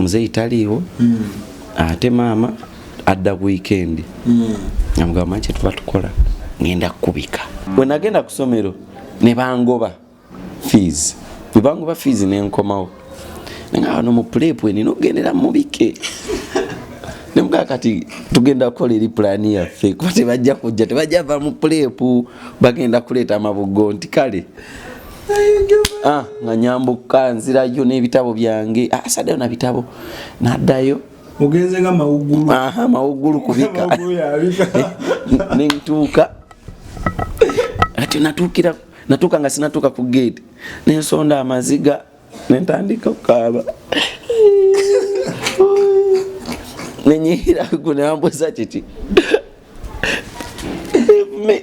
muzeyi taliiwo ate maama adda ku weekend namugamba manyi kyetuba tukola ngenda kukubika bwe nagenda ku ssomero ne bangoba fees bwe bangoba fees nenkomawo nga wano mu pulepu enina okugendera mubike nemugaa kati tugenda kukola eri pulaani yaffe kuba tebajja kujja tebajja va mu pulepu bagenda kuleeta amabugo nti kale nga nyambuka nzirayo n'ebitabo byange saddayo na bitabo naddayo mugenze nga mawuggulu mawuggulu kubika nentuuka ati natuuka nga sinatuuka ku gate nensonda amaziga nentandika okukaaba nenyihira ku newambuza kiti leave me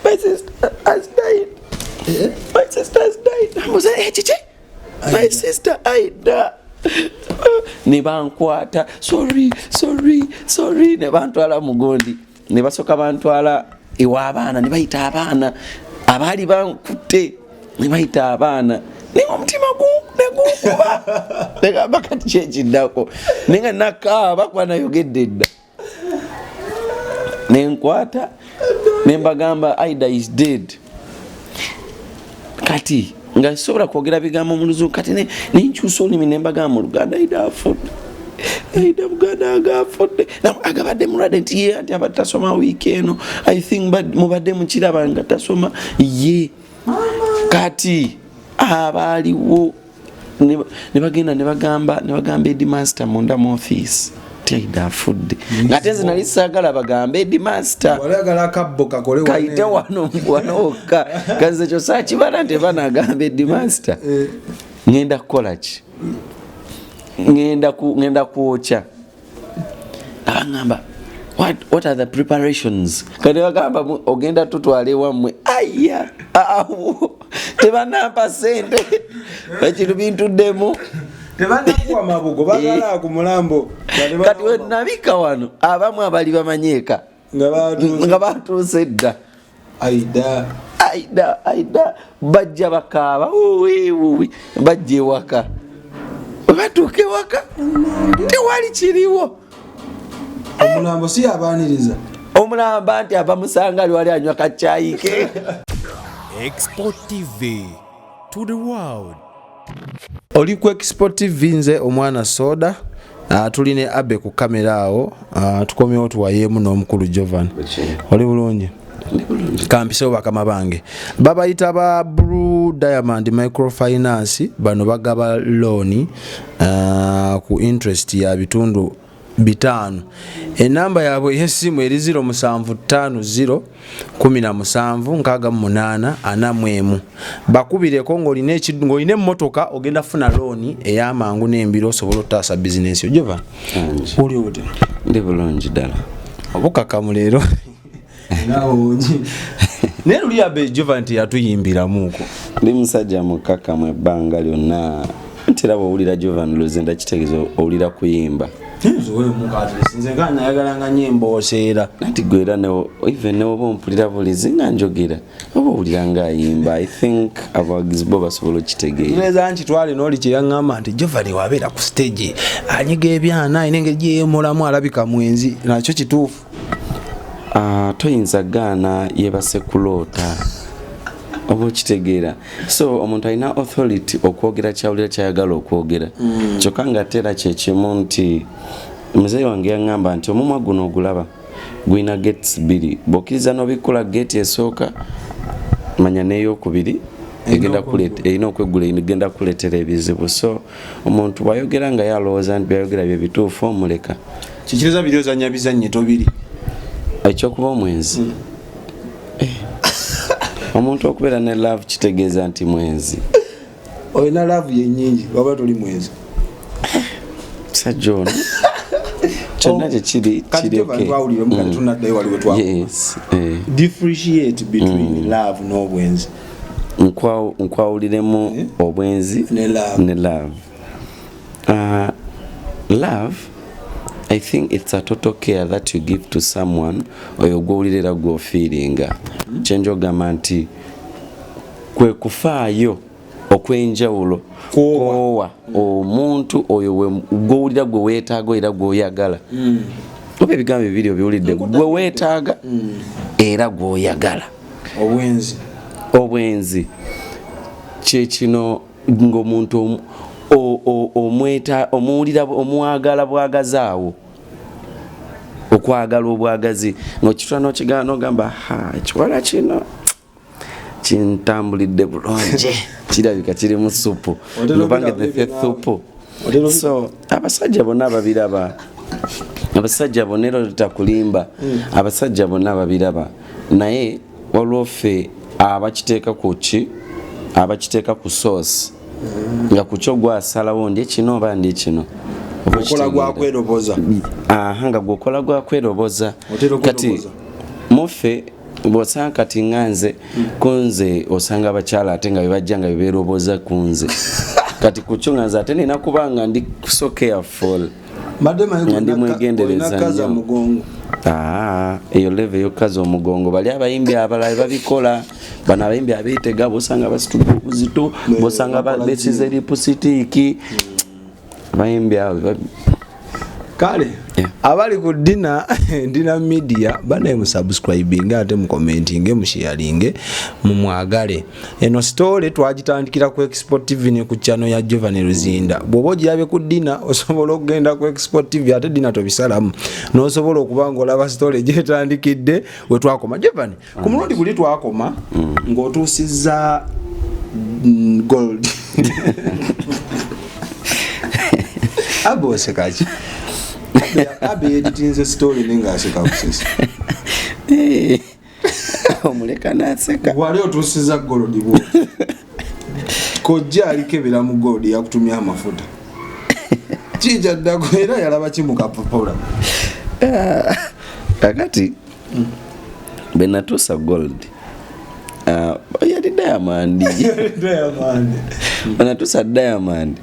my sister has died. My sister has died. I was like, chichi, my sister died. Ne bankwata sorry ne bantwala mugondi ne basoka bantwala ewa abaana ne bayita abaana abaali bankutte ne bayita abaana ne omutima negukuba negamba kati kyekiddako nenga nakaaba kuba nayogedde dda nenkwata nembagamba Aida is dead kati nga sobola kwogera bigambo mu Luzungu kati nenkyusa olulimi nembagamba mu Luganda Aida afudde Aida Buganda agafudde agabadde mulwadde nti ye anti abadde tasoma wiiki eno I think mubadde mukiraba nga tasoma ye kati abaaliwo ne bagenda ne bagamba headmaster munda mu office Aida afudde ngate nze nali saagala bagambe headmaster walagala akabbo kakole kaite wano wanoka kanze kyo saakibala nti banagamba headmaster ngenda kukola ki ngenda kwokya abangamba what are the preparations kati bagamba ogenda tutwala ewammwe aya tebanampa sente bakiri bintuddemu tebanakuwa mabugo bagala ku mulambo kati we nabika wano abamu abali bamanyeeka nga batuuse dda Aida bajja bakaaba bajja ewaka batuuka ewaka tewali kiriwo omulambo si yabaniriza omulamba nti abamusanga liwali anywa kacyayike. Export TV to the world. Oli ku Export TV nze omwana soda tuline abe ku kamera awo tukomyewo tuwayeemu n'omukulu Jovan. Oli bulungi? Kampisewo bakama bange babayita ba Blue Diamond Microfinance bano bagaba loan ku interest ya bitundu 5. Enamba yabwe y'essimu eri 0750 17 bakubireko ng'olina emmotoka ogenda funa loan ey'amangu n'embiro osobola otaasa bizinesi yo. Jova oli oti ndi bulungi ddala obukakamu leero nawoji neruli abe Jova nti yatuyimbiramuko ndi musajja mukakamu ebbanga lyonna ntera bw'owulira Jovan Luzinda kitegeeza owulira kuyimba nze nga nayagalanga nyimbo oseera nati gwera even newoba ompulira bulizi nga njogera oba owulira nga ayimba I think abawagizi bo basobola okitegeera neza nti twali n'oli kye yaŋŋamba nti Jovan wabeera ku stage anyiga ebyana ayina engeri gye yeemulamu alabika mwenzi nakyo kituufu. Toyinza gaana yebase kuloota oba okitegeera so omuntu alina authority okwogera kyawulira kyayagala okwogera kyokka nga tera kyekimu nti muzeeyi wange yaŋŋamba nti omumwa guno ogulaba gwina gates 2 bw'okkiriza n'obikkula gate esooka manya n'eyokubiri erina okweggula egenda kuleetera ebizibu so omuntu bw'ayogera nga yalowooza nti byayogera bye bituufu omuleka kikiriza biryozanya bizannye tobiri ekyokuba omwenzi omuntu okubeera ne love kitegeeza nti mwenzi olina love yennyingi waba toli mwenzi sajjona kyonna kyekiri differentiate between love n'obwenzi nkwawuliremu obwenzi ne love. Love I think it's a total care that you give to someone oyo gwowulirira gw'ofiiringa kyenjogamba nti kwe kufaayo okwenjawulo koowa omuntu oyo gwowulira gwe weetaaga era gwoyagala oba ebigambo bibiri obiwulidde gwe weetaaga era gwoyagala obwenzi kyekino ng'omuntu omwagala bwagazaawo okwagala obwagazi ng'okitula n'okigana n'ogamba ekiwala kino kintambulidde bulungi kirabika kiri mu supu nobangethe thupu so abasajja bonna babiraba abasajja bonna ero litakulimba abasajja bonna babiraba naye waliwo ffe abakiteeka ku ki abakiteeka ku sauce nga ku kyo gwasalawo ndi kino oba ndi kino okola gwakweroboza nga gwokola gwakweroboza kati muffe bw'osanga kati nganze kunze osanga abakyala ate nga bebajja nga bebeeroboza kunze kati ku kyo nganze ate nina kubanga ndi so careful nga ndi mwegendereza nnyo eyo leve ey'okukaza omugongo bali abayimbi abalala babikola bano abayimbi abeetega bw'osanga basituka obuzito bw'osanga besize lipusitiiki abayimbi abo kale abali ku dina media banaye musubscribing ate mukomentinge musharinge mumwagale eno story twagitandikira ku Export TV ne ku channel ya Jovan Luzinda bwobo gyabe ku dina osobola okugenda ku Export TV ate dina tobisalamu n'osobola okubanga olaba story gyetandikidde we twakoma Jovan ku mulundi guli twakoma ng'otuusizza gold abose kachi abe editinze story ninga aseka kusisa omuleka naseka wali otusiza gold bo kojja alikebera mu gold yakutumya amafuta kijja ddako era yalaba kimukapopola kakati benatusa gold yali diamond benatusa diamond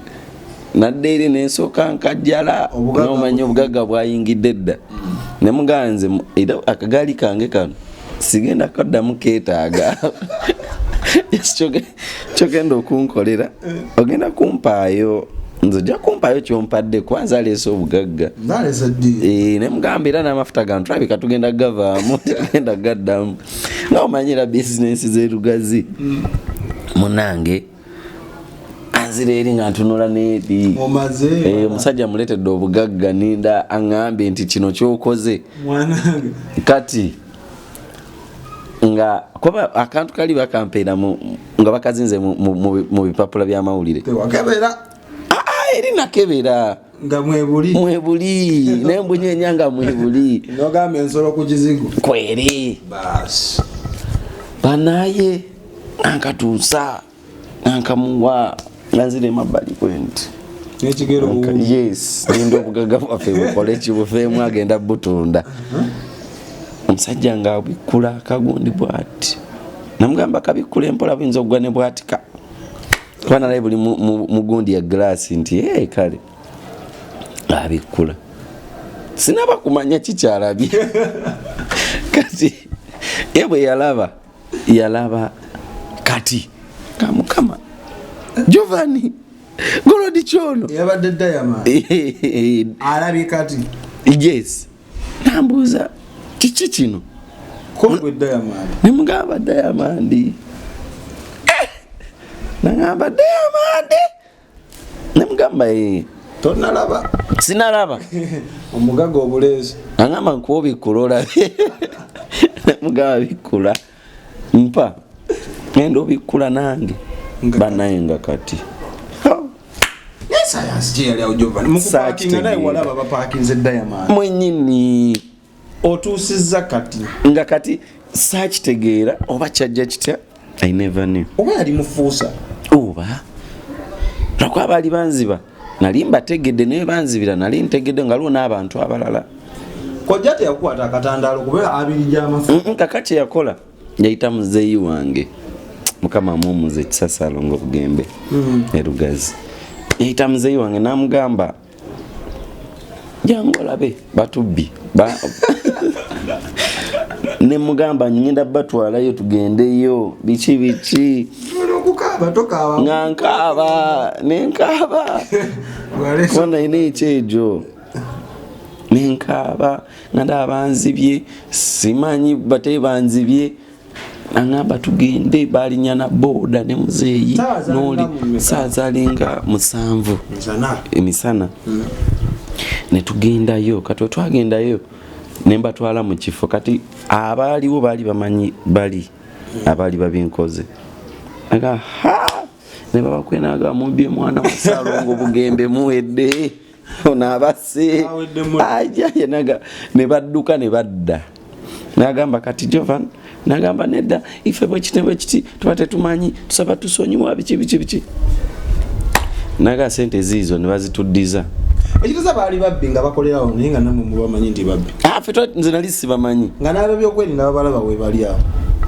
naddeeri n'ensooka nkajjala n'omanya obugagga bwayingidde dda ne muganze era akagaali kange kano sigenda kaddamu keetaaga kyogenda okunkolera ogenda kumpaayo nze ojja kumpaayo kyompadde kwanza aleese obugagga ne mugamba era n'amafuta gano tulabika tugenda gavaamu tugenda gaddamu nga omanyira bizinensi z'erugazi munange anzireeri nga ntunula needi omusajja muleetedde obugagga ninda aŋŋambye nti kino kyokoze kati nga kuba akantu kali bakampeera nga bakazinze mu bipapula by'amawulire eri nakebera nga mwebuli nembunyeenya nga mwebuli nogamba ensolo ku kizigo kweri basi banaye ankatuusa ankamuwa nganzire mabbali kwenti n'ekigero yes ninda obugagga bwaffe bukola ekibufeemu agenda butunda omusajja nga abikkula akagundi bw'ati namugamba kabikkula empola buyinza okugwa ne bwatika kuba nalaye buli mugundi ya glaasi nti kale abikkula sinaba kumanya kikyalabye kati bwe yalaba kati kamukama Jovani golodi kyono yabadde diamond alabye kati yes nambuuza kiki kino kongwe diamond nemugamba diamond nagamba diamond nemugamba tonalaba sinalaba omugaga obuleezi nagamba nkuwa obikkula olabe nemugamba bikkula mpa ngenda obikkula nange banaye nga kati mwenyini otuusizza kati nga kati saakitegeera oba kyajja kitya I never knew oba yali mufuusa oba lwakuba baali banziba nali mbategedde naye banzibira nali ntegedde nga liwo n'abantu abalala kojja teyakukwata akatandaalo kubeera abiri gy'amafuta kakati yakola yayita muzeeyi wange mukama mumuze kisasalo ng'obugembe erugazi yayita muzeeyi wange n'amugamba jangu olabe batubbi ne mugamba ngenda batwalayo tugendeyo biki batoka ngankaba nenkaba kona ine chejo nenkaba nganda banzibye simanyi bate banzibye angamba tugende balinyana boda ne muzeeyi noli saazalinga 7 emisana ne tugendayo kati twagendayo nemba twala mu kifo kati abaaliwo baali bamanyi bali abaali babinkoze aga ha ne baba kwenaga mubye mwana wa Salongo bugembe muwedde ona abase aja yenaga ne badduka ne badda nagamba kati Jovan nagamba nedda ife bwe kiti tubate tumanyi tusaba tusonyiwa bichi naga sente zizo ne bazituddiza ekituza baali babbi nga bakolerawo naye nga namwe mubamanyi nti babbi ffe nze nali sibamanyi nga n'abo byokweri n'abalaba we bali awo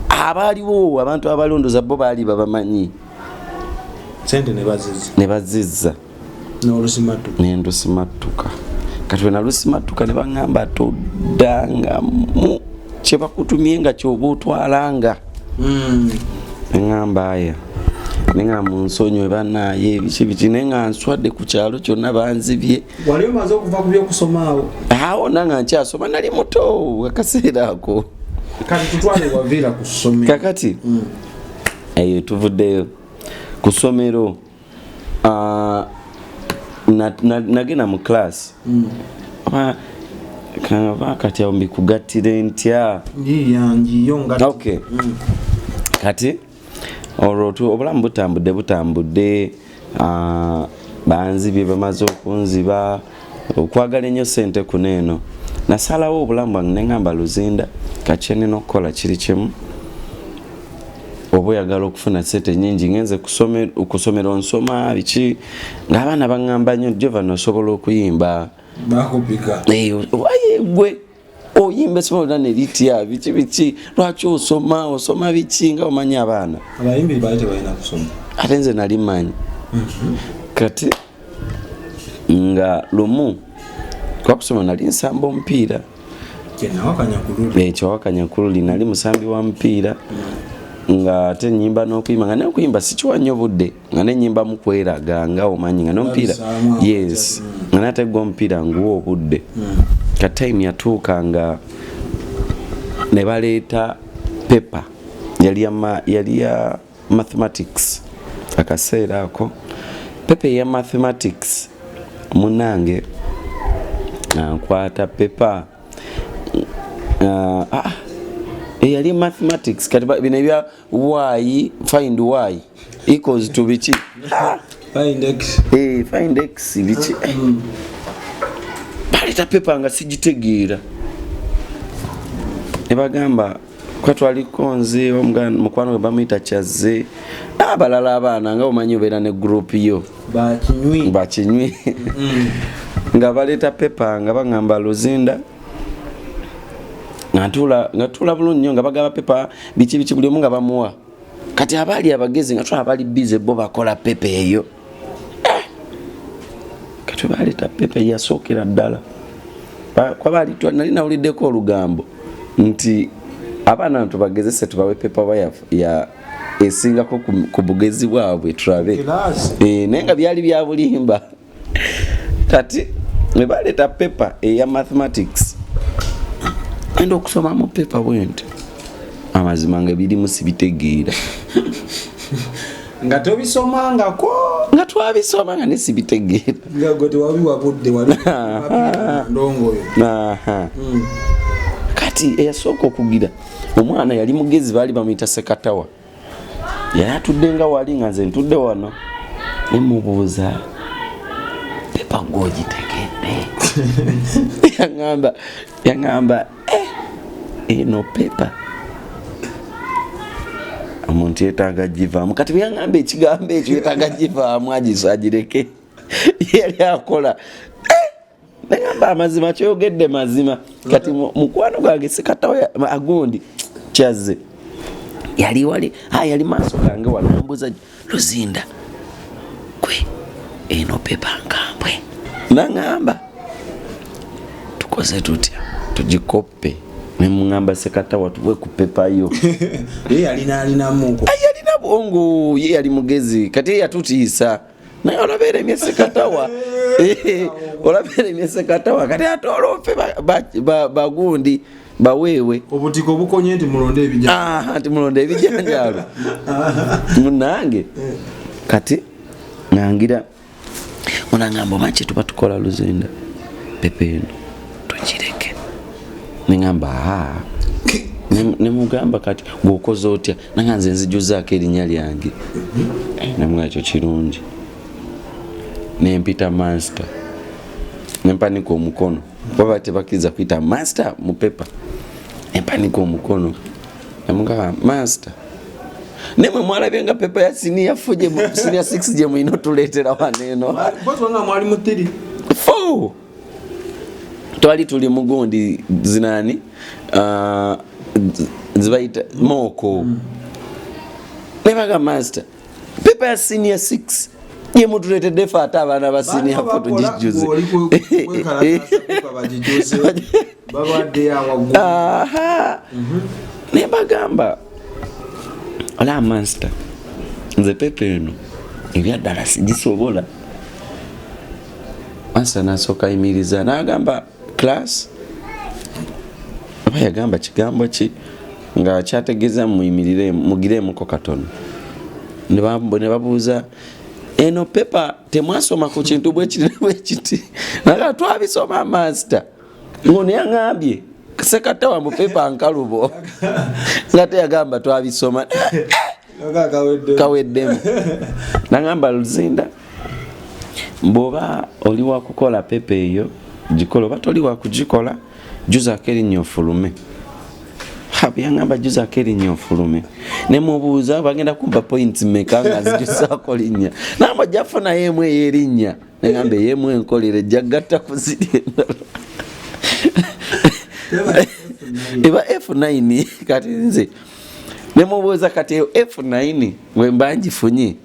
abaaliwo abantu abalondoza bo baali babamanyi sente ne bazizza n'olusimattuka kati we nalusimattuka ne baŋŋamba toddangamu kye bakutumye nga kyoba otwalanga neŋŋamba aya nenga munsonyo banaye biki nenga nswadde ku kyalo kyonna banzibye wali omaze okuva ku byokusoma awo nanga nkyasoma nali muto akaseera ako kati tutwale wavira ku ssomero kakati eyo tuvuddeyo ku ssomero nagenda mu class kava kati awo mbikugattire ntya okay kati olwo obulamu butambudde banzibye bamaze okunziba okwagala ennyo sente kuneeno nasalawo obulamu bwange neŋŋamba Luzinda kacyenina okukola kiri kimu oba oyagala okufuna sente nyingi ngenze kusomero nsoma biki ng'abaana baŋŋamba nnyo Jovan osobola okuyimba bakupika waye gwe oyimba sima ne litya biki lwaki osoma biki nga omanyi abaana abayimbi baite balina kusoma ate nze nali manyi kati nga lumu kwakusoma nali nsamba omupiira kyewakanya kululi nali musambi wa mupiira nga ate nyimba n'okuyimba nga n'okuyimba sikiwannyo budde nga nenyimba mu kweraga nga omanyi nga n'omupiira yes nga nate gwa omupiira nguwa obudde ka time yatuuka nga ne baleeta paper yali ya mathematics akaseera ako paper ya mathematics munange nkwata paper yali mathematics kati bino ebya y find y equals to biki find x biki baleta paper nga sigitegeera ne bagamba kwa twaliko nze mukwano we bamuyita Kyazze abalala abaana nga omanyi obeera ne group yo bakinywi nga baleta paper nga baŋŋamba Luzinda nga tula bulungi nnyo nga bagaba paper biki buli omu nga bamuwa kati abaali abagezi nga tula abali busy bo bakola paper eyo kati baleta paper yasookera ddala kwa bali nali nawuliddeko olugambo nti abaana tubagezese tubawe paper ya esingako ku bugezi bwabwe tulabe naye nga byali bya bulimba kati ne baleta paper eya mathematics enda okusoma mu paper bwente amazima nga birimu sibitegeera nga tobisomangako nga twabisoma nga nesibitegeera nga gwe tewabiwabudde ndongoyo kati eyasooka okugira omwana yali mugezi baali bamuyita Sekatawa yali atudde nga wali nga nze ntudde wano nemubuuza pepa gwogitegedde yaŋŋamba eno pepa omuntu yetaaga givaamu kati byaŋŋamba ekigambo ekyo yetaaga givaamu agireke yali akola naŋŋamba amazima kyoyogedde mazima kati mukwano gwange Sekatawa agundi Kyazze yali wali yali maaso gange wanambuza Luzinda gwe eno pepa nkambwe naŋŋamba tukoze tutya tugikoppe nemuŋŋamba Sekatawa tuwe ku pepa yo alinamu abongo ye yali mugezi kati yatutiisa naye olabera emyese katawa olabera emyese katawa kati atolofe bagundi bawewe obutiko bukonye nti mulonde ebijanja nti mulonde ebijanjalo munange kati nangira onangamba manchi tuba tukola Luzinda pepe eno tugireke ningamba nemugamba kati gwokoze otya nanganze nzijuzaako erinnya lyange namugamba ekyo kirungi nempita master nempanika omukono baba tebakiriza kuyita master mu pepa empanika omukono namugamba master nemwe mwalabye nga pepa ya senior 6 gye mulina otuleetera waneeno nga mwali mu 3 twali tuli mugundi zinani zibaita moko nebaga master pepa ya senior 6 ye mutuletedde fe ate abaana ba senior 4 tugijuze nebagamba ola master nze pepa eno ebyaddala sigisobola master nasooka yimiriza nagamba class aba yagamba kigambo ki nga kyategeeza mugireemuko katono ne babuuza eno pepa temwasoma ku kintu bwekiti naga twabisoma master ngono yaŋambye sekatawa mu pepa nkalubo nga teyagamba twabisoma kaweddemu nagamba Luzinda bw'oba oli wa kukola pepa eyo gikola oba toli wa kugikola juzaako erinnya ofulume yaŋŋamba juzaako erinnya ofulume ne mubuuza bagenda kumpa points meka nga zijuzaako linnya namba jafunayo emu ey'erinnya neŋŋamba ey'emu enkolere jagatta ku ziri endala eba F9 kati nze ne mubuuza kati eyo F9 bwe mba ngifunye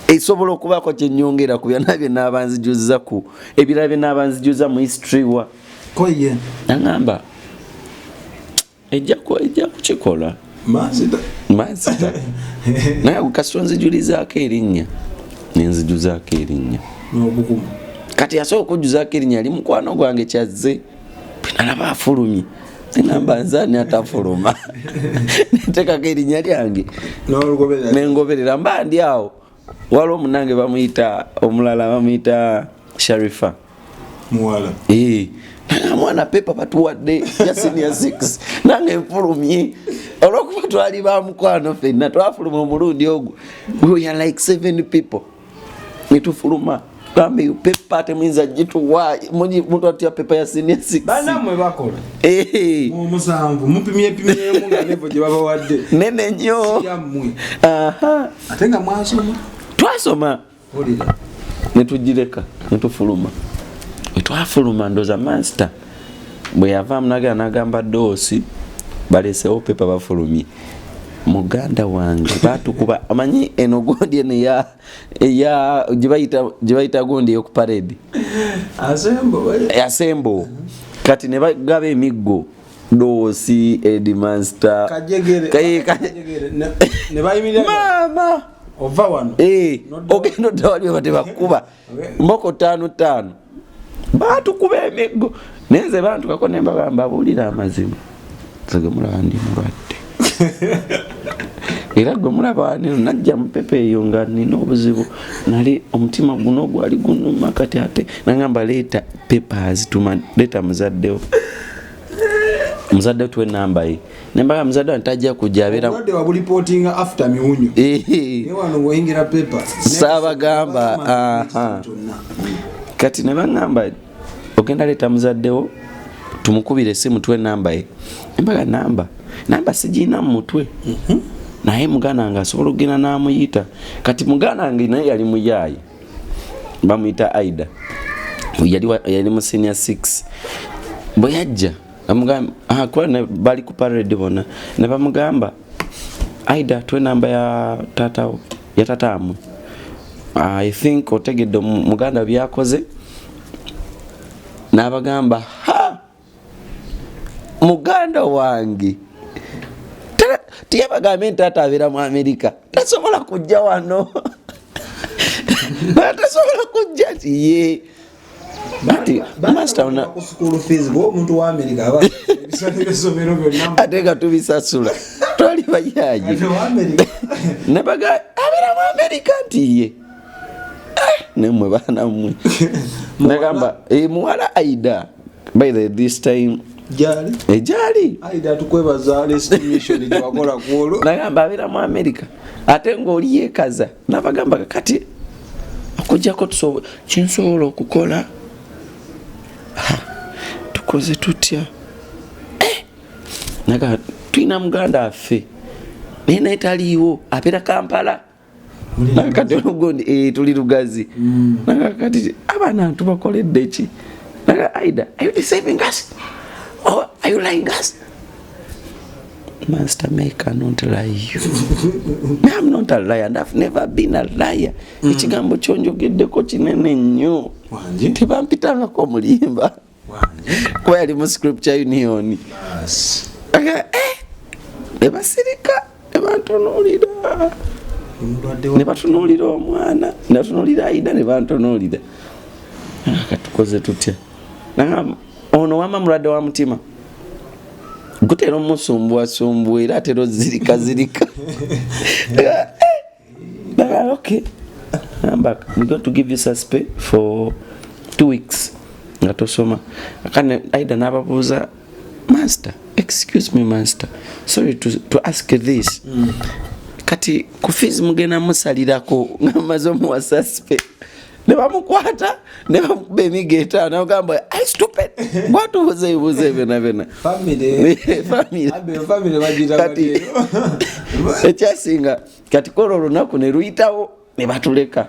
esobola okubaako kyenyongera ku byonna bye naabanzijuza ku ebirala bye naabanzijuza mu history wa koye naŋŋamba ejja kukikola mansita naye kasito nzijulizaako erinnya nenzijuzaako erinnya kati yasobola okujjuzaako erinnya ali mukwano gwange kyazze nalaba afulumye nengamba nzaani atafuluma netekako erinnya lyange nengoberera mba ndi awo waliwo omunange bamuyita omulala bamuyita Sharifa muwala mwana pepa batuwadde ya senior 6 nange enfulumye olwokuba twali bamukwano ffenna twafuluma omulundi ogwo we are like 7 people netufuluma gambe pepa temuyinza gituwa muntu atya pepa ya senior 6 banamwe bakola musanvu mupimyemu nga levo gye babawadde nene nnyo ate nga mwasoma twasoma netugireka netufuluma twafuluma ndoza master bwe yavaamu nagamba doosi balesewo pepa bafulumye muganda wange batukuba amanyi eno gondi eno gyebayita gondi eyoku parade asembo kati ne bagaba emiggo doosi edmaster mama ova wano ogenda oddawali baba tebakuba mboko 5 batukuba emiggo nenze bantukako nembagamba buulira amazima zege mulaba ndi mulwadde era gwe mulaba waneno najja mupepa eyo nga nina obuzibu nali omutima guno gwali gunuma kati ate nagamba leeta papers leeta muzaddewo tuwe namba ye nembaga muzaddewo ntajja kujja abeera wabulipotinga after miwunyo wano wayingira paper saabagamba kati ne baŋŋamba ogenda leeta muzaddewo tumukubire essimu tuwe namba ye embaga namba sigiina mu mutwe naye muganda nga asobola okugenda n'amuyita kati muganda nge naye yali muyaayi bamuyita Aida yali mu senior 6 bwe yajja kuba bali ku parade bona ne bamugamba Aida tuwe namba ya tataamu I think otegedde muganda byakoze n'abagamba muganda wange tiyabagambe ntaata abeera mu America tasobola kujja wano tasobola kujja ti ye ati master una school fees go muntu wa America aba ebisomero byonna ate nga tubisasula twali bayaji nabaga abeera mu America nti ye nemwe baana mmwe nagamba muwala Aida by this time jali Aida tukwebaza estimation gyewakola kuolo nagamba abeera mu America ate ng'oli yeekaza nabagamba kati okujjako kinsobola okukola tukoze tutya naga tulina muganda affe naye naye taliiwo abeera Kampala nakati olugondi tuli Lugazi nakati abaana tubakoledde ki naga Aida are you deceiving us or are you lying us? Master, I cannot lie you. I'm not a liar and I've never been a liar. Ekigambo kyonjogeddeko kinene nnyo. Tebampitanga ko mulimba. Kuba yali mu scripture union. Nebasirika nebantunuulira. Nebatunuulira omwana. Nebatunuulira Aida nebantunuulira. Katukoze tutya. Ono wama mulwadde wa mutima. Gutero musumbuwa era atero zirika okay I'm back. We're going to give you suspect for 2 weeks ngatosoma akane Aida nababuza master excuse me master sorry to ask this kati kufizi mugena musalirako ngamazo mu suspect nebamukwata nebamukuba emigeta nagamba I stupid what was bena family bagita ekyasinga kati kolo lunaku ne luyitawo ne batuleka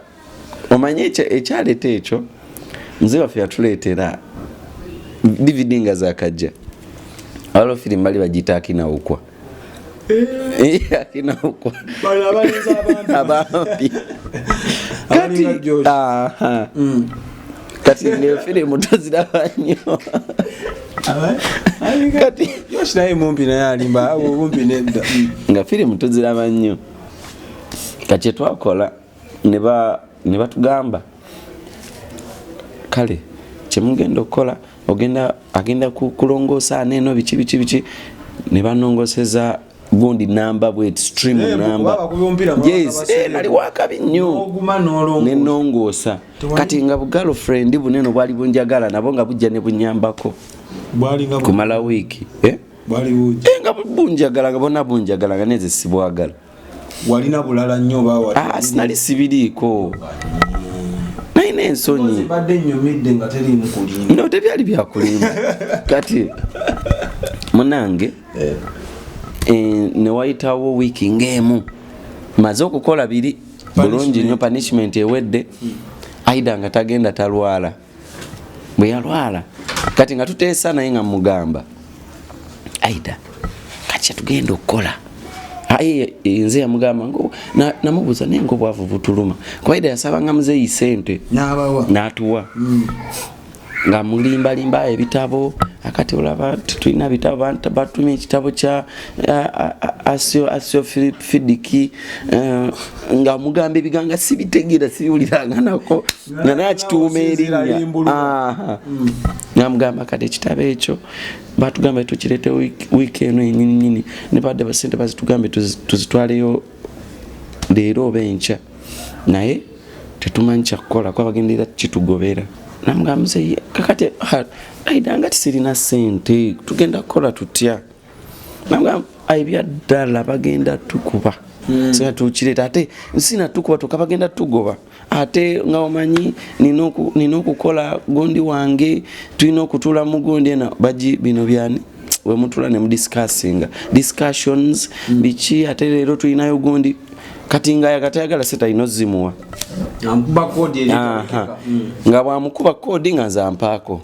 omanye ekyaleta ekyo mzee waffe yatuleetera DVD nga zakajja alo film bali bagita akinaukwa akinaukwa abampi kati kati ne film toziraba nnyo kati yoshinaye mumpi naye alimba abo mumpi nedda nga film toziraba nnyo kati twakola ne batugamba kale kyemugenda okukola agenda kulongoosa neeno biki ne banongoseza gundi namba bwe stream namba yes nali wakabi nnyo nenongoosa kati nga bu girlfriend buneno bwali bunjagala nabo nga bujja ne bunyambako kumala wiki bwali buji nga bunjagala nga bona bunjagala nga neze sibwagala walina bulala nnyo bawa sinali sibiriiko naina ensonyi badde nnyumidde nga teriimu kulimba no tebyali byakulimba kati munange ne wayitawo wiki ng'emu maze okukola biri bulungi nnyo punishment ewedde Aida nga tagenda talwala bwe yalwala kati nga tuteesa naye nga mugamba Aida kati tugenda okukola aye nze yamugamba ngo namubuza nengo bwavu butuluma kwa Aida yasabanga muzeeyi sente n'atuwa nga mulimba ebitabo akati olaba tulina bitabo batumye ekitabo kya asio fidiki nga mugambe biganga sibitegeera sibiwuliranga nako nanakituuma erinnya namugamba kati ekitabo ekyo batugamba tukirete wiiki eno ennyini ne badde basente bazitugambe tuzitwaleyo leero oba enkya naye tetumanyi kyakukola kwa bagendera kitugobera namugamba muzeeyi kakati Aida nga tisirina sente tugenda kukola tutya namugamba aibya ddala bagenda tukuba sina tukireta ate sina tukuba tukabagenda tugoba ate nga omanyi nina okukola gondi wange tulina okutula mu gondi ena baji bino byani we mutula ne discussions biki ate leero tulinayo gondi kati nga yakatayagala seta inozimuwa amkuba kodi nga bwamukuba kodi nga zampaako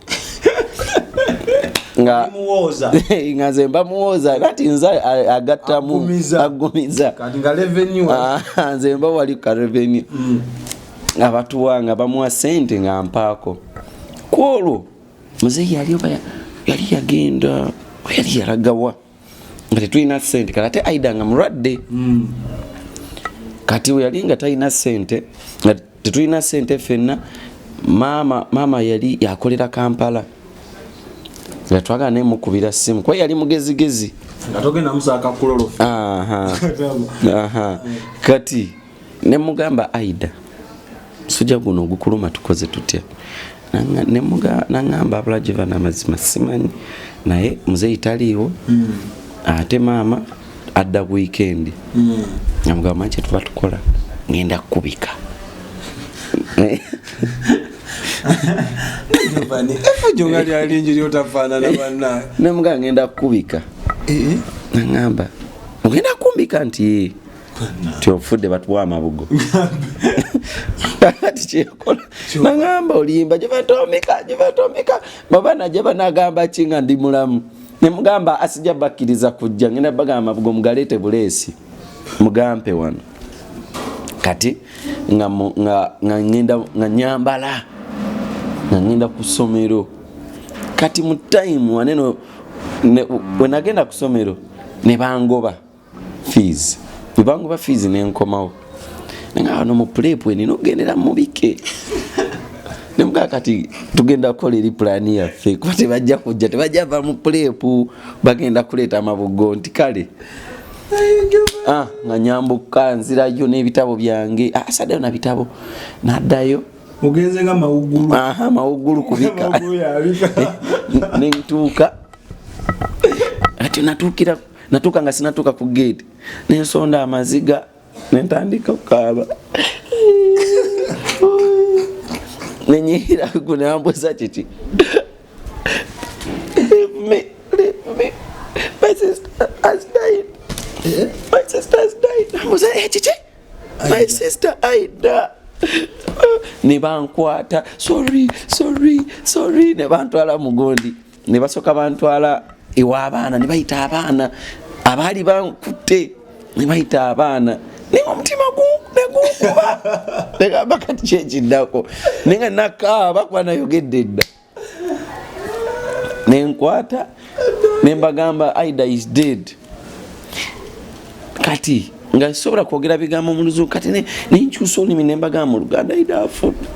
nga muwoza ngaze mbamuwoza nati nza agattamu agumiza kati nga revenue nze mba wali ka revenue abatuwanga bamuwa sente nga mpaako kwolwo muzeeyi yali yagenda yali yaragawa nga tetulina ssente kati ate Aida nga mulwadde kati we yali nga talina ssente nga tetulina ssente ffenna maama yali yakolera Kampala nga twagala naye mukubira ssimu kuba yali mugezigezi nga togenda musaaka kulolofu kati ne mugamba Aida sujja guno ogukuluma tukoze tutya nangamba abula Jovan amazima simanyi naye muzeeyi taliiwo ate maama adda ku weekend namugamba manyi kye tuba tukola ngenda kukubika jongali alingi lyotafaanana banna namugamba ngenda kukubika nangamba ogenda kumbika nti tiofudde batuwa amabugo ati kyekola nangamba olimba gyebatomika baba najja banagamba kinga ndi mulamu nemugamba asijja bakkiriza kujja ngenda bagamba amabugo mugaleete buleesi mugampe wano kati nga nyambala nga ngenda ku ssomero kati mu time waneno we nagenda ku ssomero ne bangoba fees nenkomawo nga wano mu pulepu nina okugendera mubike nemugaa kati tugenda kukola eri pulaani yaffe kuba tebajja kujja tebajja va mu pulepu bagenda kuleeta amabugo nti kale nga nyambuka nzirayo n'ebitabo byange asaddeyo na bitabo naddayo mugenze nga mawuggulu kubika nentuuka ati natuuka nga sinatuuka ku gate nensonda amaziga nentandika okukaaba nenyihira kunambuza kiti leave me my sister has died nambuza kiki my sister Aida ne bankwata sorry ne bantwala mugondi ne basoka bantwala ewa abaana ne bayita abaana abaali bankutte ne bayita abaana ninga omutima negukuba negamba kati kyekiddako nenga nakaaba kuba nayogedde edda nenkwata nembagamba Aida is dead kati nga sobola kwogera bigambo mu Luzungu kati nenkyusa olulimi nembagamba mu Luganda Aida afudde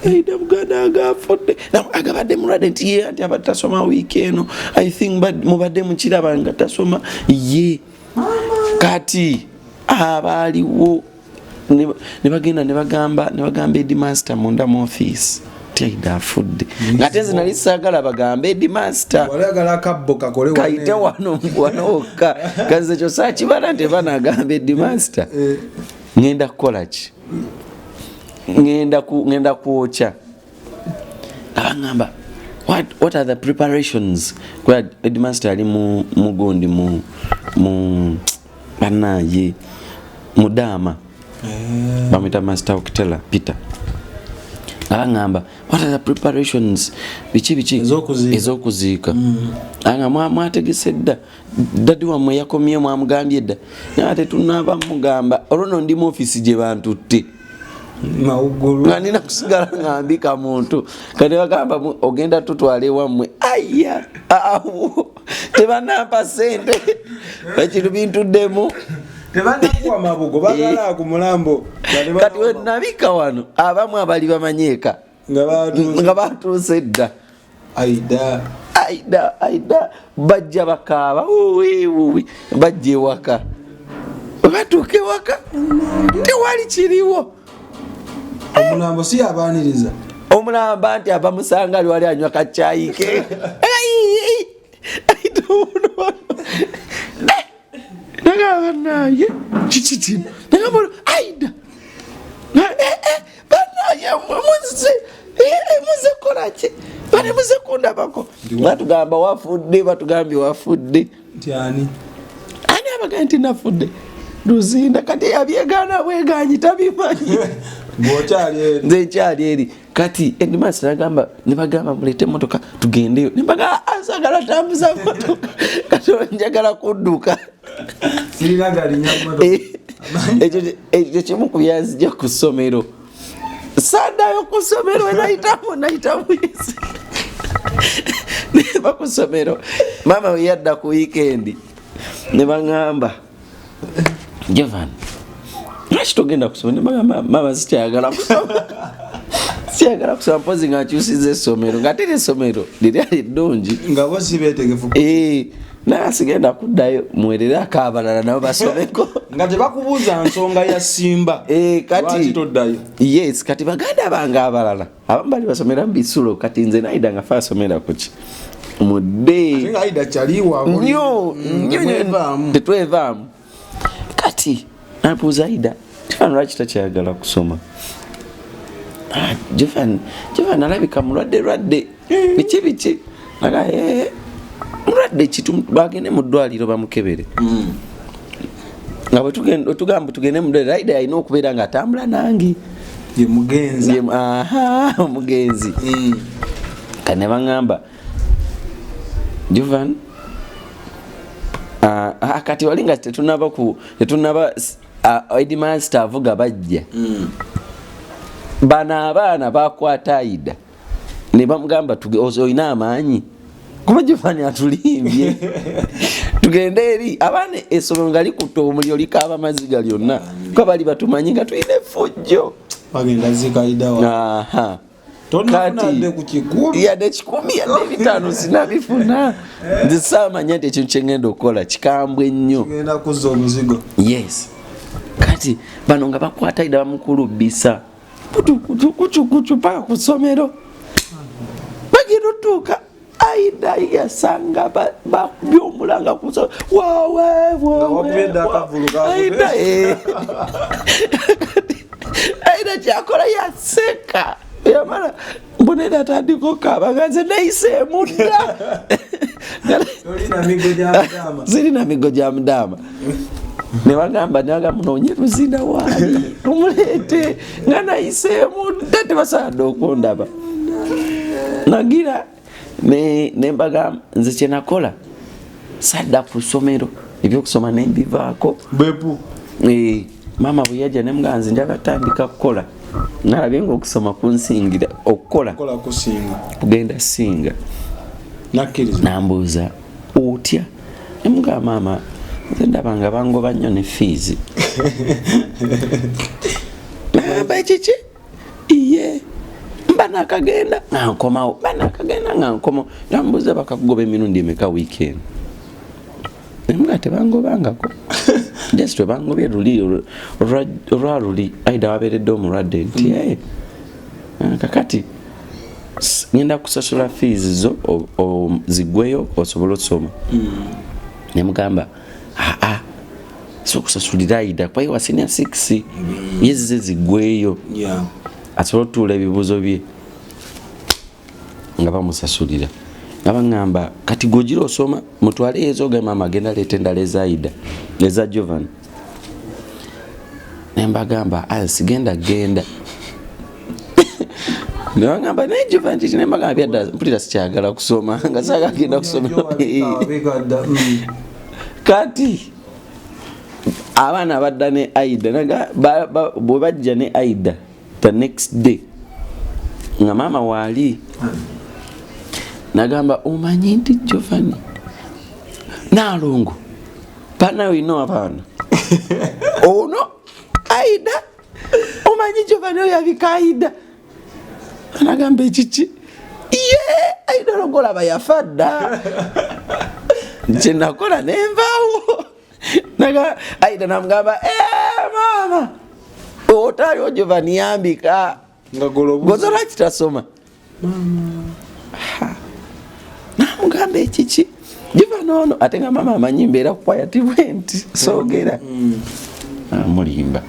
Aida Buganda agafudde agabadde mulwadde nti ye anti abadde tasoma wiiki eno I think mubadde mukiraba nga tasoma ye kati abaaliwo ne bagenda ne bagamba headmaster munda mu office ti Aida afudde ngate nze nali saagala bagambe headmaster walagala kabbo kakole kaite wanoka kaze kyo saa kibala nti banagamba headmaster ngenda kukola ki ngenda kuocha abangamba what are the preparations kwa headmaster ali mugundi mu banaye mudama bamita master okitela Peter abangamba what are the preparations bichi ezokuziika anga mwategesedda dadi wamwe yakomye mwamugambye edda ate tunaba mugamba olono ndi mu office gye bantutte mawuggulu nga nina kusigala ngambika muntu kati bagamba ogenda tutwale wammwe aya tebanampa sente bakiri bintuddemu tebanakuwa mabugo bagala ku mulambo kati we nabika wano abamu abali bamanyeeka nga batuuse edda Aida bajja bakaaba bajja ewaka batuuka ewaka tewali kiriwo omulambo si yabaniriza omulamba nti abamusanga ali wali anywa kacyayike nagabanaye kiki nagamba Aida banaye muze kolaki bane muze kundabako batugamba wafudde batugambye wafudde ntiani ani abaga nti nafudde Luzinda kati yabyegana bweganyi tabimanyi nze kyali eri kati headmaster nagamba nebagamba mulete motoka tugendeyo nembaga asagala tambuza motoka kati njagala kudduka sirina gali nyamoto ekyo kimu ku byanzija ku ssomero saddayo ku ssomero nayitamu yesi neba ku ssomero maama we yadda ku weekend ne bangamba Jovan lwaki togenda kusoma ne bagamba mama sikyayagala kusoma siyagala kusoma mpozi nga nkyusiza essomero nga teri essomero liryali ddungi nga bo si beetegefu naye asigenda kuddayo muwerere akaabalala nabo basomeko nga tebakubuuza nsonga ya simba lwaki toddayo. Yes, kati baganda bange abalala abamu bali basomera mu bisulo kati nze naida nga fa asomera kuki mudde aida kyaliwa nnyo tetwevaamu kati nabuuza Aida Jovan lwaki takyayagala kusoma. Jovan alabika mulwadde biki naga mulwadde kitu bagende mu ddwaliro bamukebere nga bwe tugamba tugende mu ddwaliro Aida alina okubeera nga atambula nange ye mugenzi omugenzi kane bangamba Jovan kati walinga tetunaba Headmaster avuga bajja bana abaana bakwata Aida ne bamugamba oyina amaanyi kuba Jovan atulimbye tugende eri abaana essomero nga likutte omuliro likaaba amaziga lyonna kuba bali batumanyi nga tulina effujjo bagenda zikaidawa yadde 10 yadde 5 sinabifuna nze saamanya nti ekintu kyengenda okukola kikambwe nnyo genda kuzza omuzigo. Yes, kati bano nga bakwata Aida bamukulubisa kucukucu paka ku ssomero bagenda otuuka Aida yasanga byomulanga kusomero Aida kyakola yaseka yamala mbonera atandika okaaba nga nze nayiseemu dda zirina migo gya mudaama ne bagamba munoonye Luzinda waali tumuleete nga nayiseemu dda tebasaadde okundaba nagira ne mbagamba nze kyenakola sadda ku ssomero ebyokusoma nembivaako bepu mama bwe yajja nemugamba nze njaga tandika kukola nalabye nga okusoma kunsingira okukola kugenda singa nambuuza otya nemugamba mama nze ndaba nga bangoba nnyo ne fees nagamba kiki iye banakagenda ngankomawo ngankomawo nambuuza bakakugoba emirundi emeka weekend nemugamba tebangobangako just webangobye olwaluli Aida wabeeredde omulwadde nti kakati ngenda kusasula fees zo zigweyo osobola okusoma nemugamba so kusasulira Aida kwaye wa senior 6 yezi zigweyo asobola otuula ebibuuzo bye nga bamusasulira nga baŋŋamba kati gogira osoma mutwale ezo ga mama agenda leeta endala eza Aida eza Jovan nembagamba sigenda genda nebagamba naye Jovan kiki nembagamba byadda mpulira sikyagala kusoma nga saagagenda kusoma kati abaana badda ne Aida bwe bajja ne Aida the next day nga mama waali nagamba omanyi nti Jovan nalongo banayo ino abaana ono Aida omanyi Jovan oyo yabika Aida nagamba ekiki Aida logola bayafadda kyenakola nenvaawo naga Aida namugamba mama otayo Jovan yambika gozola kitasoma namugamba ekiki Jovan ono ate nga mama amanyi mbeera quiet bwenti soogera mulimba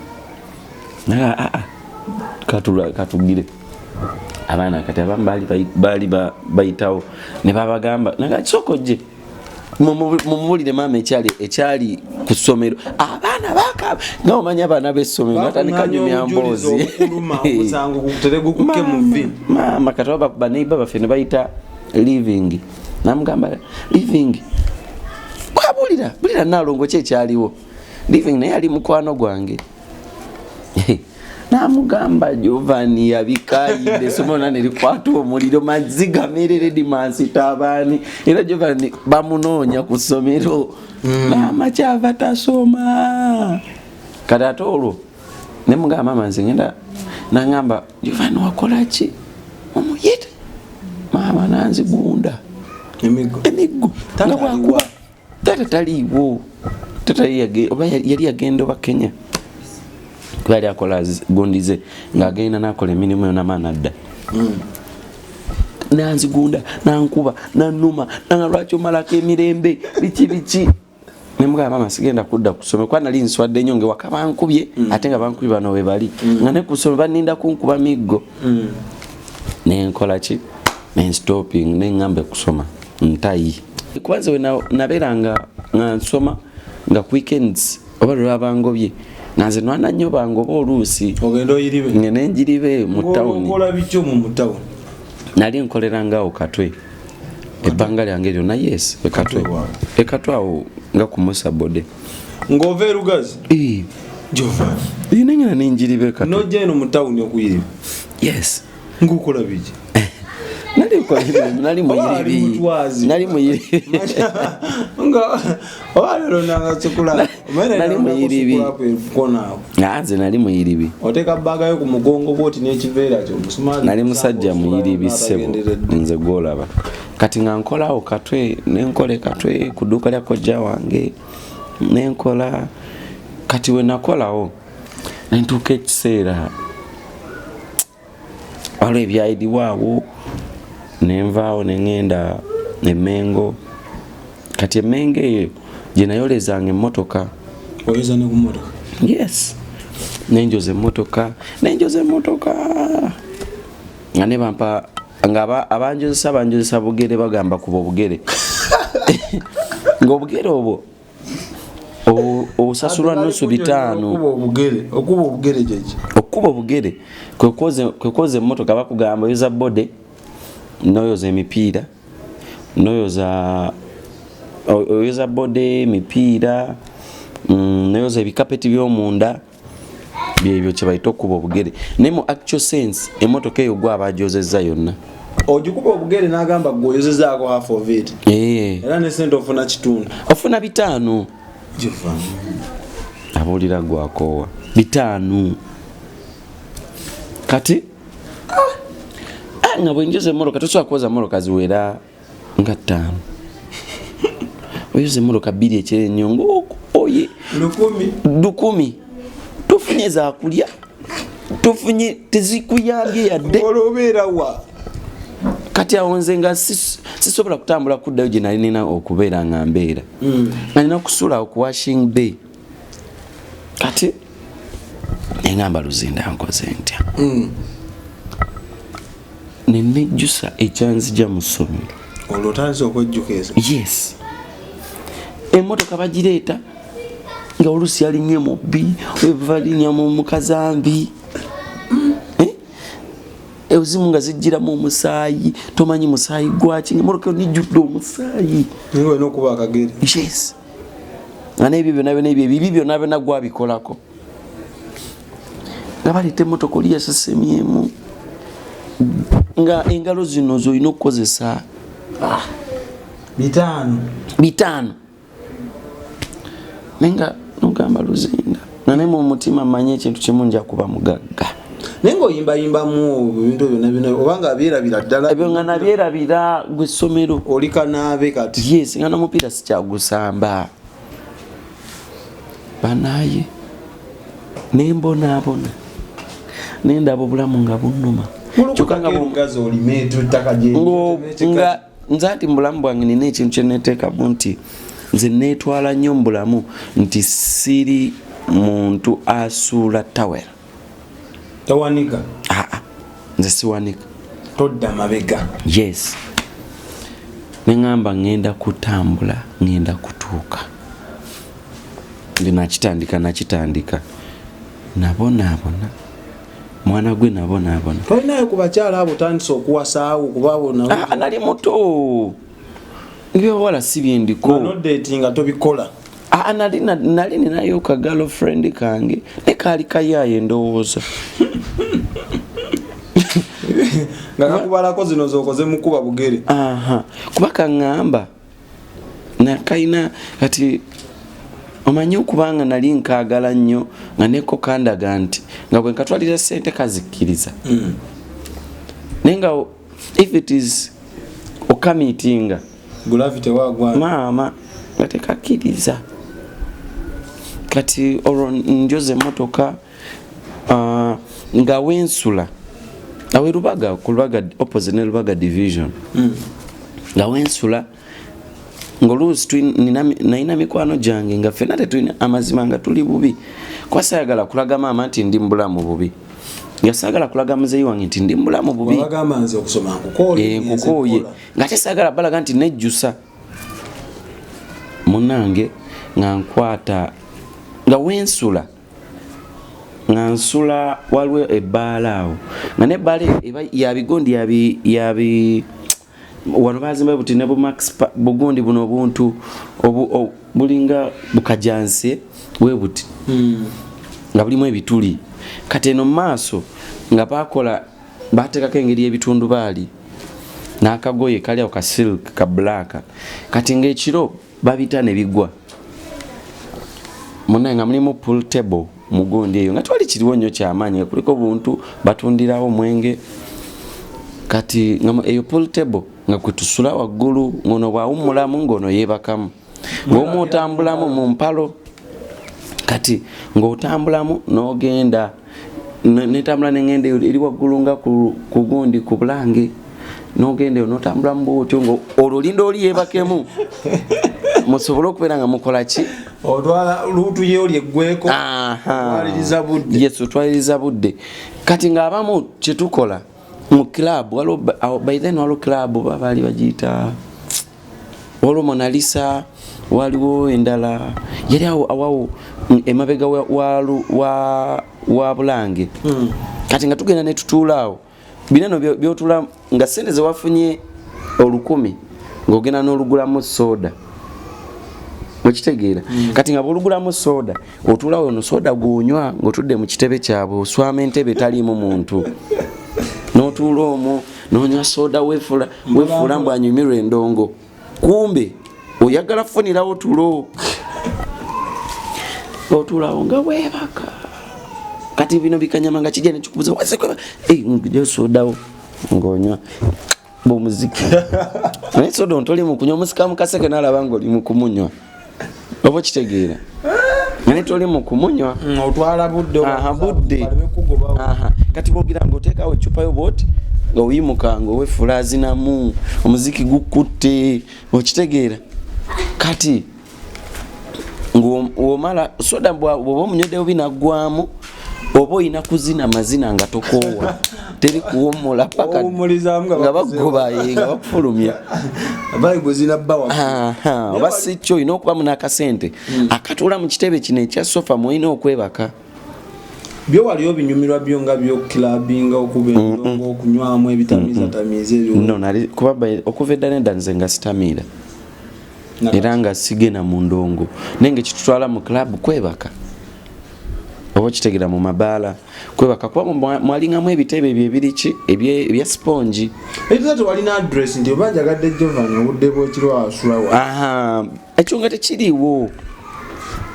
naga katugire abaana kati abamu baali bayitawo ne babagamba naga kisokojje mumulire mama ekyali ku ssomero abaana bakaba nga omanyi abaana b'essomero batandika nyumya mboozi mama kati baneiba baffe ne bayita living namugamba living bulira nalongo kyekyaliwo living naye ali mukwano gwange namugamba Jovan yabikayide somona nelikwata omuliro mazzi gamerere dimansi tabani era Jovan bamunoonya ku ssomero mama kyava tasoma kadatolo nemugamba mama nze ngenda nangamba Jovan wakola ki omuyita mama nanzigunda emigo tangakwakuba taliiwo yali agenda oba Kenya kwali akola gondize ng'agenda n'akola emirimu yonna manadda nanzigunda nankuba nanuma nanga lwaki omalako emirembe biki nemugamba mama sigenda kudda kusome kwa nali nswadde nnyo nge waka bankubye ate nga bankubye bano we bali nga ne kusome baninda kunkuba miggo nenkola ki nenstoping nengambe kusoma ntayi kwanza we naberanga nga nsoma nga weekends oba lwabangobye nanze nwana nnyo bangoba oluusi ogenda oyiribe ngene njiribe mu town ngokola bicho mu town nali nkoleranga awo Katwe ebbanga lyange lyonna yes ekatwe awo nga ku Musa Bode ngove Rugazi Jovan inengena ninjiribe Katwe nojja eno mu town okuyiribe yes ngokola biki nali muyiribi nga walo nanga chukula nali muyiribi nze nali muyiribi oteka baga yo ku mugongo boti n'ekiveera kyo musumali nali musajja muyiribi ssebo nze golaba kati nga nkolawo Katwe nenkole Katwe ku dduuka lya kojja wange nenkola kati we nakolawo nentuuka ekiseera waliwo ebyayidiwaawo nenvaawo nengenda emengo kati emengo eyo gye nayolezanga emmotoka oyeza ne ku mmotoka yes nenjoza emmotoka nga ne bampa nga abanjozesa bugere bagamba kuba obugere ng'obugere obwo osasulwa nusu 5 okuba obugere kwekoza emmotoka bakugamba oyoza bode noyoza emipiira oyoza bode emipiira noyoza ebikapeti by'omunda byebyo kye bayita okuba obugere naye mu actual sense emmotoka eyo gwe abajozezza yonna ogikuba obugere n'agamba gweoyozezaako half of it era ne sente ofuna kitundu ofuna 5 abulira gwakoowa 5 kati nga bwenjoza emmotoka tosobola kuwoza emmotoka ziwera nga 5 oyoza emmotoka 2 ekiro ennyo ng'oye 10 tofunye zakulya tofunye tezikuyambye yadde olwobeerawa kati awo nze nga sisobola kutambula kuddayo gye nali nina okubeera nga mbeera nga nina kusula ku washing bay kati nengamba Luzinda nkoze ntya nenejjusa ekyanzija mu ssomero olwo otandise okwejjukeza yes emmotoka bagireeta nga oluusi yalinye mubbi webalinya mu kazambi ezimu nga zijjiramu omusaayi tomanyi musaayi gwaki emmotoka nijjudde omusaayi niwe n'okuba akagere yes nga n'ebyo byonna byonna gwabikolako nga baleeta emmotoka oli yasesemyemu nga engalo zino zolina okukozesa 5 nenga nogamba Luzinda nane mu mutima manye ekintu kimu nja kuba mugagga nenga oyimbayimbamu ebintu byonna obanga byerabira ddala ebyo nga nabyerabira gwe ssomero oli kanaabe kati yes nga n'omupiira sikyagusamba banaye nembonaabona nendaba obulamu nga bunnuma nga nze ati mu bulamu bwange nina ekintu kyeneteekamu nti nze neetwala nnyo mu bulamu nti siri muntu asuula tawera tawanika nze siwanika todda mabega yes neŋŋamba ŋŋenda kutambula ŋŋenda kutuuka nge nakitandika nabonaabona mwana gwe nabonaabona tolinayo ku bakyala abo tandise okuwasaawo kubabona nali muto ngebyowala si byendiko nodeti nga tobikola nali ninayo ka girlfriend kange nekali kayaye ndowooza nga kakubalako zino zokoze mukuba bugere kuba kaŋŋamba nakayina kati omanyi okubanga nali nkaagala nnyo nga neko kandaga nti nga bwe nkatwalira ssente kazikkiriza naye nga if it is okamiitinga gravity wagwa maama nga tekakkiriza kati olwo njoze motoka nga wensula awe Lubaga ku Lubaga opposite ne Lubaga division nga wensula ngoluusi nalina mikwano gyange nga ffenna tetulina amazima nga tuli bubi kwa saagala kulaga maama nti ndi mbulamu bubi nga saagala kulaga muzeeyi wange nti ndi mbulamu bubi nkukooye nga tesaagala balaga nti nejjusa munange nga nkwata nga wensula nga nsula waliwo ebbaala awo nga nebbaala eba yabigondi yabi wano bazimba buti ne bumax bugundi buno obuntu bulinga bukajanse we buti nga bulimu ebituli kati eno maaso nga bateekako engeri y'ebitundu baali n'akagoye kali awo ka silk ka black kati ng'ekiro babita ne bigwa munaye nga mulimu pool table mugundi eyo nga twali kiriwo nnyo kyamaanyi nga kuliko buntu batundirawo mwenge kati eyo pool table nga kwetusula waggulu ngono bwawummulamu ngono yeebakamu ng'omu otambulamu mu mpalo kati ng'otambulamu n'ogenda netambula n'engenda eri waggulu nga ku gundi ku bulange n'ogenda eyo n'otambulamu bwotyo olwo linda oli yeebakemu musobole okubeera nga mukola ki otwala luutu ye oli eggweko otwaliriza budde yes otwaliriza budde kati ng'abamu kyetukola mu club by then waliwo club babaali bagiyita waliwo Mona Lisa waliwo endala yali awawo emabega wa bulange kati nga tugenda ne tutuula awo bineno byotula nga sente zewafunye 10,000 ng'ogenda n'olugulamu soda okitegeera kati nga bwolugulamu soda otuulawo no soda gwonywa ng'otudde mu kitebe kyabwe oswama entebe etaliimu muntu n'otuula omwo n'onywa soda weefuula mbw anyumirwa endongo kumbe oyagala kufunirawo tulo otuulawo nga weebaka kati bino bikanyama nga kijja nekikubuza ngija sodawo ng'onywa b'omuziki naye soda ontoli mu kunywa omusika mukaseke n'alaba ng'oli mu kumunywa oba okitegeera naye toli mu kumunywa otwala budde kati bwogira ng'oteekawo ecupa y'obwoti nga oyimuka ng'oweefula azinamu omuziki gukutte okitegeera kati ng'omala soda bw'oba omunyweddewo binaggwamu oba oyina kuzina mazina nga tokoowa teri kuwummula paka nga bagobaye nga bakufulumya oba si kyo olina okubamu n'akasente akatuula mu kitebe kino ekya sofa mwolina okwebaka byo wali obinyumirwa byo nga byokilabinga okuba endongo okunywamu ebitamiizatamiiza ebyo no nali kuba okuva edda nedda nze nga sitamiira era nga sigena mu ndongo naye nga ekitutwala mu club kwebaka oba okitegeera mu mabaala kwebaka kuba mwalingamu ebitebe ebyo ebiriki ebya spongi ekyo tewalina address nti oba njagadde Jovan obudde bwekiro asulawo ekyo nga tekiriiwo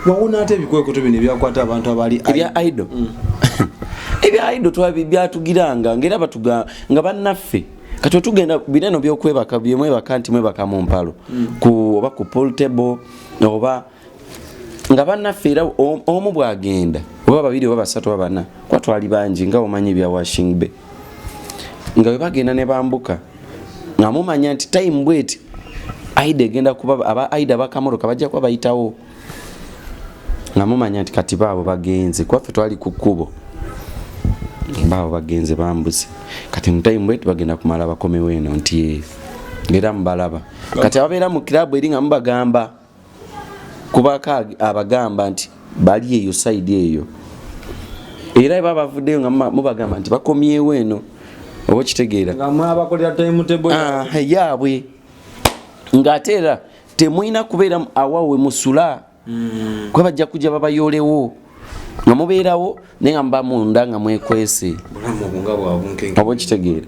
wawona ate ebikwekoto bino ebyakwata abantu abali ebya idol ebya idol byatugiranga ngaera batuga nga bannaffe kati otugenda bineno byokwebaka byemwebaka nti mwebaka mu mpalo oba ku pool table oba nga bannaffe era omu bwagenda oba babiri oba basatu oba bana kwa twali bangi nga omanyi bya washing bay nga webagenda ne bambuka nga mumanya nti time bweti aida egenda kuba aba aida bakamotoka bajja kuba bayitawo nga mumanya nti kati baabo bagenze kwaffe twali ku kkubo baabo bagenze bambuze kati mu time bweti bagenda kumala bakomewo eno nti ngera mubalaba kati ababeera mu club eri nga mubagamba kubaka abagamba nti bali eyo side eyo era baba bavuddeyo nga mubagamba nti bakomyewo eno oba kitegeera nga mwabakolera time table yaabwe ng'ate era temulina kubeera awawe musula Kwa bajja kujja babayolewo nga mubeerawo naye nga muba munda nga mwekwese oba okitegeera.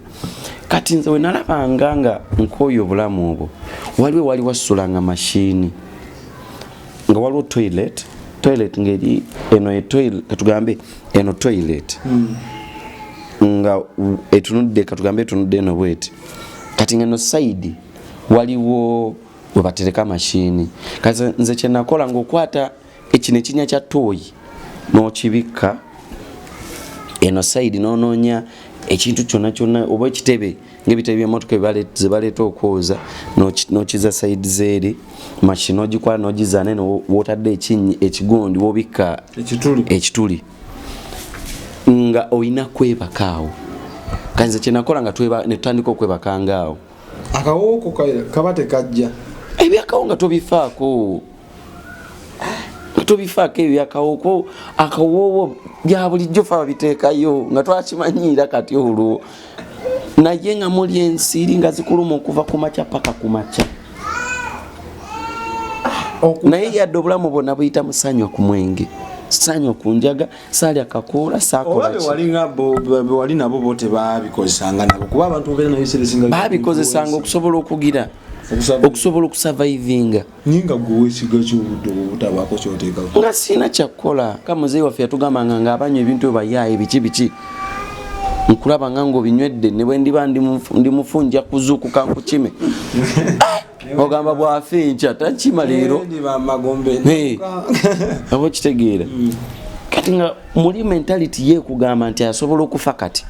Kati nze we nalabanga nga nkooyo obulamu obwo waliwo wali wasulanga mashini nga waliwo toilet ngeri eno katugambe eno toilet nga etunudde katugambe etunudde eno bweti kati ngeno side waliwo we batereka mashini. Kati nze kye nakola ng'okwata ekino ekinya kya toyi n'okibikka eno side n'onoonya ekintu kyonna kyonna oba ekitebe ng'ebitebe by'emmotoka ze baleeta okwoza n'okiza side zeeri mashini n'ogikwala n'ogizaana eno w'otadde ekigondi w'obikka ekituli nga olina kwebakaawo. Kanze kye nakola nga ne tutandika okwebakanga awo. Akawoko kaba tekajja ebyakawo nga tobifaako ebyakawo akawoowo bya bulijjo fa babiteekayo nga twakimanyiira kati olwo naye nga muli ensiiri nga zikuluma okuva ku makya paka ku makya naye yadde obulamu bwonna buyita musanywa ku mwenge sanywa ku njaga saalya kakoola saakolaki wali nabo bo tebabikozesanga nabo kuba abantu obeera nayo seresinga babikozesanga okusobola okugira okusobola okusavaivinga ninga gwe wesiga kyobudde obutabaako kyoteekako nga sina kyakukola ka muzeeyi waffe yatugambanga nga abanywa ebintu ebyo bayaaye biki nkulaba nga ng'obinywedde ne bwe ndiba ndi mufunja kuzuukuka nkukime ogamba bwafe enkya takima leero aba okitegeera kati nga muli mentality yeekugamba nti asobola okufa kati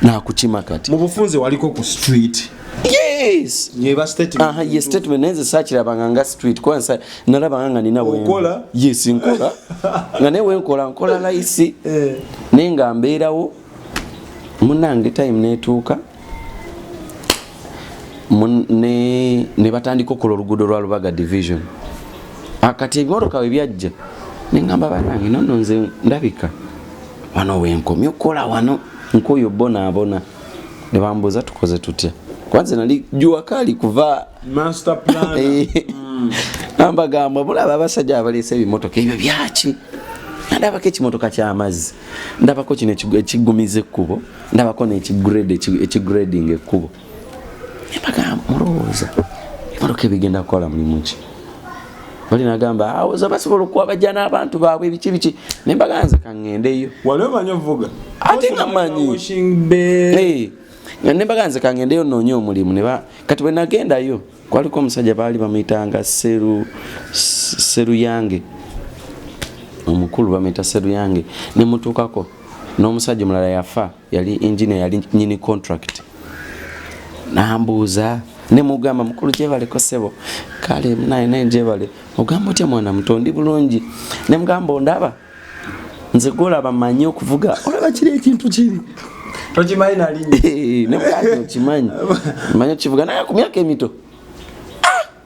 naakukima kati mu bufunze waliko ku street. Yes. Yeba statement. Yes, statement nenze sakirabanga nga street kwanza nalabanga nga nina bwe. Okola? Yes, nkola. Nga newe nkola laisi. Nenga mbeerawo munange time netuuka ne batandika okukola oluguudo lwa Lubaga division. Akati ebimotoka we byajja nengamba banange nonno nze ndabika wano wenkomye okola wano nkoyo bona ne bambuza tukoze tutya. Kwanza nali jua kali kuva master plan namba gamba bulaba abasajja abalese ebimotoka ebyo byaki ndaba ke kimotoka kya amazzi ndaba ko kino ekigumize kubo ndaba ko ne ekigrading ekubo mpaka muroza imotoka bigenda kola mulimu ki bali nagamba awoza basobola okuwa bajjana abantu baabwe biki nembaganze kangendeyo wale manyovuga ate ngamanyi nembaganze kangendeyo noonye omulimu neba kati bwe nagendayo kwaliko omusajja baali bamuyitanga seru yange omukulu bamuyita seru yange nemutuukako n'omusajja omulala yafa yali engineer yali nyini contract nambuuza nemugamba mukulu gyebaleko sebo kale naye gyebale ogamba otya mwana muto ndi bulungi nemugamba ondaba nze golaba manyi okuvuga olaba kiri ekintu kiri tokimanyi nalinyi nemugamba okimanyi manyi okivuga naye ku myaka emito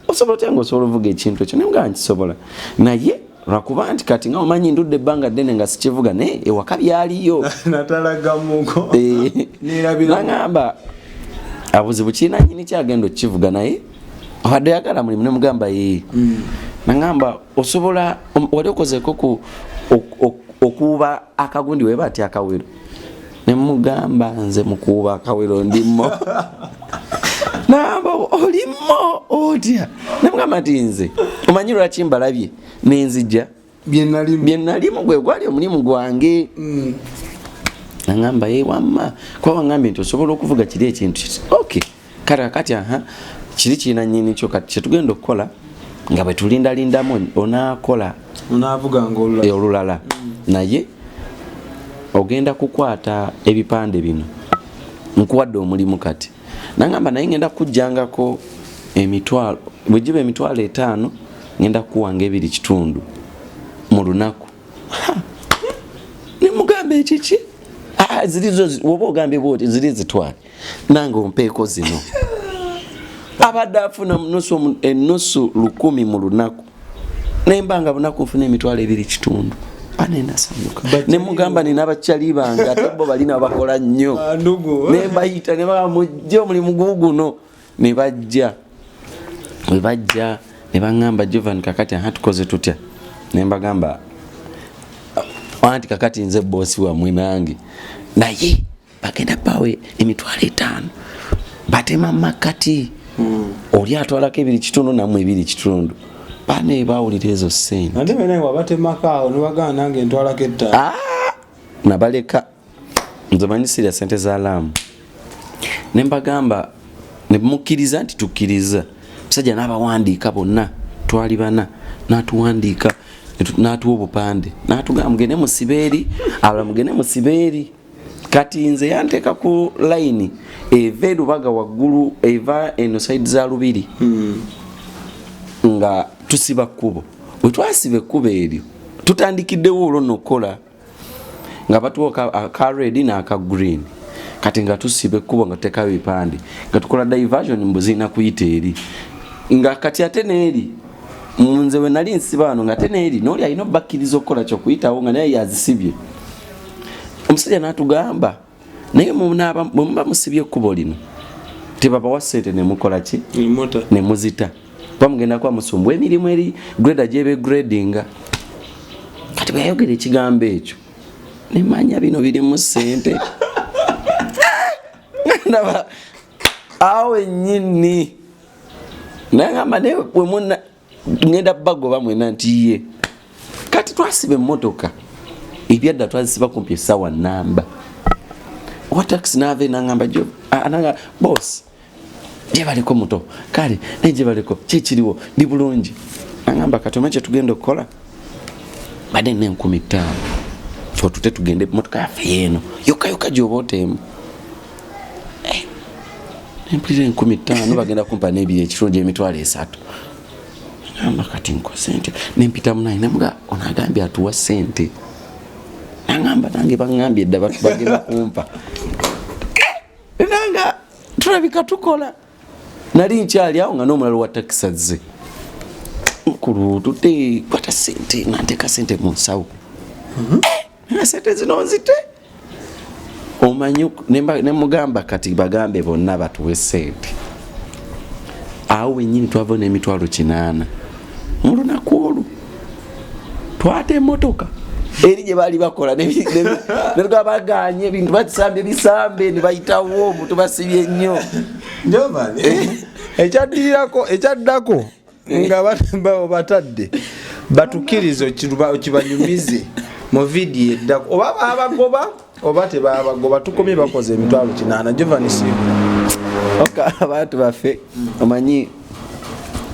osobola otya nga osobola ovuga ekintu ekyo nemugamba nkisobola naye lwakuba nti kati nga omanyi ndudde ebbanga ddene nga sikivuga naye ewaka byaliyo natalagamuko nagamba abuzibu kirina nyini kyagenda okukivuga naye wadde yagala mulimu nemugamba ye nagamba osobola wali okozeeko okuuba akagundi weba ati akawero nemugamba nze mukuuba akawero ndimo namba olimo otya nemugamba nti nze omanyi lwaki mbalabye nenzija byenalimu gwe gwali omulimu gwange nangamba ye wamma kwa wangambye nti osobola okuvuga kiri ekintu okay kati kiri kirina nyini kyo kati kyetugenda okukola nga bwe tulindalindamu onaavuga olulala naye ogenda kukwata ebipande bino nkuwadde omulimu kati nangamba naye ngenda kujjangako emitwalo bwe giba emitwalo 5 ngenda kuwanga 2.5 mu lunaku nemugamba ekiki zirizo woba ogambye bwoti ziri zitwale nange ompeeko zino abadde afuna ennusu 1,000 mu lunaku nembanga bunaku nfuna emitwalo 2.5 anenasanyuka nemugamba nina abakyali bange ate bo balina bakola nnyo nembayita nebamujje omulimu guguno nebajja webajja nebagamba Jovan kakati tukoze tutya nembagamba anti kakati nze bosi wa mwenange naye bagenda pawe emitwalo 5 batema makati oli atwalako 2.5 namwe 2.5 bane bawulira ezo sente nande bene wabatemakawo nibagana nange ntwalako 5 nabaleka nze manyisira sente za lamu nembagamba nemukiriza nti tukiriza musajja n'abawandiika bonna twali bana n'atuwandiika n'atuwa obupande n'atugamba mugende musibeeri abala mugende musibeeri kati nze yanteeka ku layini eva erubaga waggulu eva eno saidi za Lubiri nga tusiba kkubo bwe twasiba ekkubo eryo tutandikiddewo olwo nokola nga batuwa aka red n'aka green kati nga tusiba ekkubo nga tuteekawo ebipande nga tukola diversion mbuzina kuyita eri nga kati ate n'eri nze we nali nsiba wano nga ate n'eri n'oli alina obakkiriza okukola kyokuyitawo nga naye yazisibye omusajja n'atugamba naye bwe muba musibye ekkubo lino tebabawa ssente nemukola ki nemuzita bamugenda kuba musumbwa emirimu eri greda gyebe gradinga kati bwe yayogera ekigambo ekyo nemanya bino birimu ssente ndaba awo ennyini nagamba naye wemuna ngenda bagoba mwena nti ye kati twasiba emmotoka ebyadda twazisiba kumpi essaawa namba owa taxi naava nangamba jo ananga boss gye baliko muto kale naye gye baliko kikiriwo ndi bulungi nangamba kati omanyi kye tugenda okukola badde ne 15,000 kyotute tugende emmotoka yaffe yeeno yokka gyoba oteemu empulira 15,000 bagenda kumpa n'ebiri ekirungi emitwalo 3 nangamba kati nkoze ntya nempita munayi namuga onagambye atuwa ssente nangamba nange bangambye edda bagenda kumpa nanga tulabika tukola nali nkyali awo nga n'omulala wa takisi azze mukulu tute kwata ssente nanteka ssente mu nsawo nga ssente zino nzite omanyi nemugamba kati bagambe bonna batuwe ssente awo wennyini twava n'emitwalo 8 mu lunaku olwo twata emmotoka eri gye baali bakola nerwa baganye ebintu batisambye bisambe ne bayitawo omuntu basibye nnyo Jovan ekyaddako nga batadde batukiriza okibanyumize mu vidiyo eddako oba babagoba oba tebabagoba tukomye bakoze emitwalo 8 Jovan abantu baffe omanyi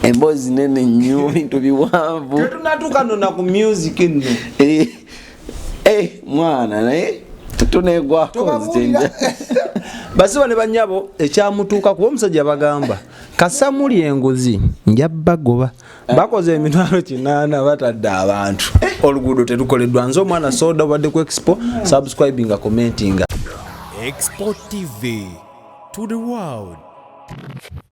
emboozi nene nnyo bintu biwanvu tetunatuuka nona ku music nno mwana naye tutunegwako nzenja basiba ne banyabo ekyamutuuka kuba omusajja bagamba kasamuli engozi njabbagoba bakoze emitwalo 8 batadde abantu oluguudo terukoleddwa nze omwana soda obadde ku expo subscribinga commentinga Expo TV to the world.